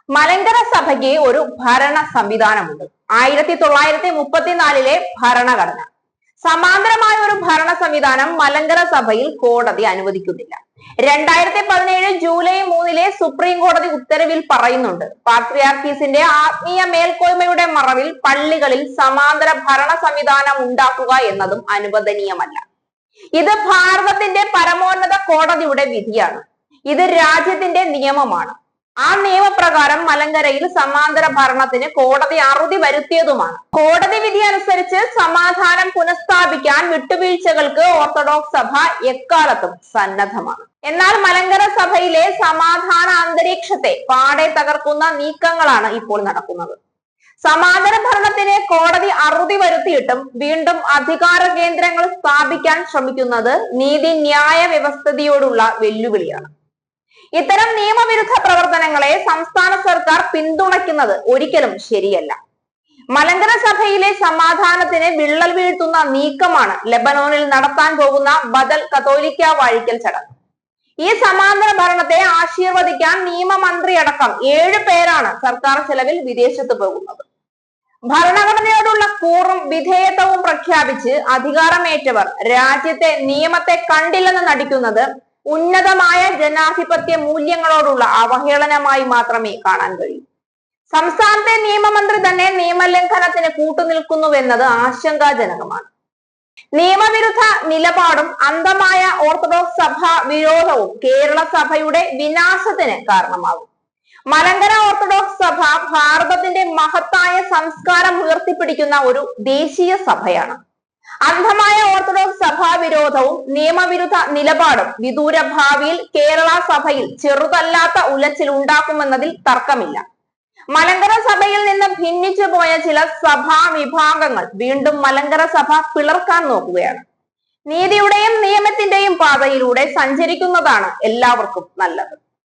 മലങ്കര സഭയ്ക്ക് ഒരു ഭരണ സംവിധാനമുണ്ട്. 1934 ഭരണഘടന. സമാന്തരമായ ഒരു ഭരണ സംവിധാനം മലങ്കര സഭയിൽ കോടതി അനുവദിക്കുന്നില്ല. 2017 ജൂലൈ 3 സുപ്രീം കോടതി ഉത്തരവിൽ പറയുന്നുണ്ട്, പാത്രിയാർക്കീസിന്റെ ആത്മീയ മേൽക്കോയ്മയുടെ മറവിൽ പള്ളികളിൽ സമാന്തര ഭരണ സംവിധാനം ഉണ്ടാക്കുക എന്നതും അനുവദനീയമല്ല. ഇത് ഭാരതത്തിന്റെ പരമോന്നത കോടതിയുടെ വിധിയാണ്. ഇത് രാജ്യത്തിന്റെ നിയമമാണ്. ആ നിയമപ്രകാരം മലങ്കരയിൽ സമാന്തര ഭരണത്തിന് കോടതി അറുതി വരുത്തിയതുമാണ്. കോടതി വിധി അനുസരിച്ച് സമാധാനം പുനഃസ്ഥാപിക്കാൻ വിട്ടുവീഴ്ചകൾക്ക് ഓർത്തഡോക്സ് സഭ എക്കാലത്തും സന്നദ്ധമാണ്. എന്നാൽ മലങ്കര സഭയിലെ സമാധാന അന്തരീക്ഷത്തെ പാടെ തകർക്കുന്ന നീക്കങ്ങളാണ് ഇപ്പോൾ നടക്കുന്നത്. സമാന്തര ഭരണത്തിന് കോടതി അറുതി വരുത്തിയിട്ടും വീണ്ടും അധികാര കേന്ദ്രങ്ങൾ സ്ഥാപിക്കാൻ ശ്രമിക്കുന്നത് നീതിന്യായ വ്യവസ്ഥിതിയോടുള്ള വെല്ലുവിളിയാണ്. ഇത്തരം നിയമവിരുദ്ധ പ്രവർത്തനങ്ങളെ സംസ്ഥാന സർക്കാർ പിന്തുണയ്ക്കുന്നത് ഒരിക്കലും ശരിയല്ല. മലങ്കര സഭയിലെ സമാധാനത്തിന് വിള്ളൽ വീഴ്ത്തുന്ന നീക്കമാണ് ലെബനോനിൽ നടത്താൻ പോകുന്ന ബദൽ കത്തോലിക്ക വാഴിക്കൽ ചടങ്ങ്. ഈ സമാന്തര ഭരണത്തെ ആശീർവദിക്കാൻ നിയമമന്ത്രി അടക്കം 7 പേരാണ് സർക്കാർ ചെലവിൽ വിദേശത്ത് പോകുന്നത്. ഭരണഘടനയോടുള്ള കൂറും വിധേയത്വവും പ്രഖ്യാപിച്ച് അധികാരമേറ്റവർ രാജ്യത്തെ നിയമത്തെ കണ്ടില്ലെന്ന് നടിക്കുന്നത് ഉന്നതമായ ജനാധിപത്യ മൂല്യങ്ങളോടുള്ള അവഹേളനമായി മാത്രമേ കാണാൻ കഴിയൂ. സംസ്ഥാനത്തെ നിയമമന്ത്രി തന്നെ നിയമലംഘനത്തിന് കൂട്ടുനിൽക്കുന്നുവെന്നത് ആശങ്കാജനകമാണ്. നിയമവിരുദ്ധ നിലപാടും അന്ധമായ ഓർത്തഡോക്സ് സഭ വിരോധവും കേരള സഭയുടെ വിനാശത്തിന് കാരണമാകും. മലങ്കര ഓർത്തഡോക്സ് സഭ ഭാരതത്തിന്റെ മഹത്തായ സംസ്കാരം ഉയർത്തിപ്പിടിക്കുന്ന ഒരു ദേശീയ സഭയാണ്. അന്ധമായ ഓർത്തഡോക്സ് സഭാ വിരോധവും നിയമവിരുദ്ധ നിലപാടും വിദൂര ഭാവിയിൽ കേരള സഭയിൽ ചെറുതല്ലാത്ത ഉലച്ചിൽ ഉണ്ടാക്കുമെന്നതിൽ തർക്കമില്ല. മലങ്കര സഭയിൽ നിന്ന് ഭിന്നിച്ചു പോയ ചില സഭാ വിഭാഗങ്ങൾ വീണ്ടും മലങ്കര സഭ പിളർക്കാൻ നോക്കുകയാണ്. നീതിയുടെയും നിയമത്തിന്റെയും പാതയിലൂടെ സഞ്ചരിക്കുന്നതാണ് എല്ലാവർക്കും നല്ലത്.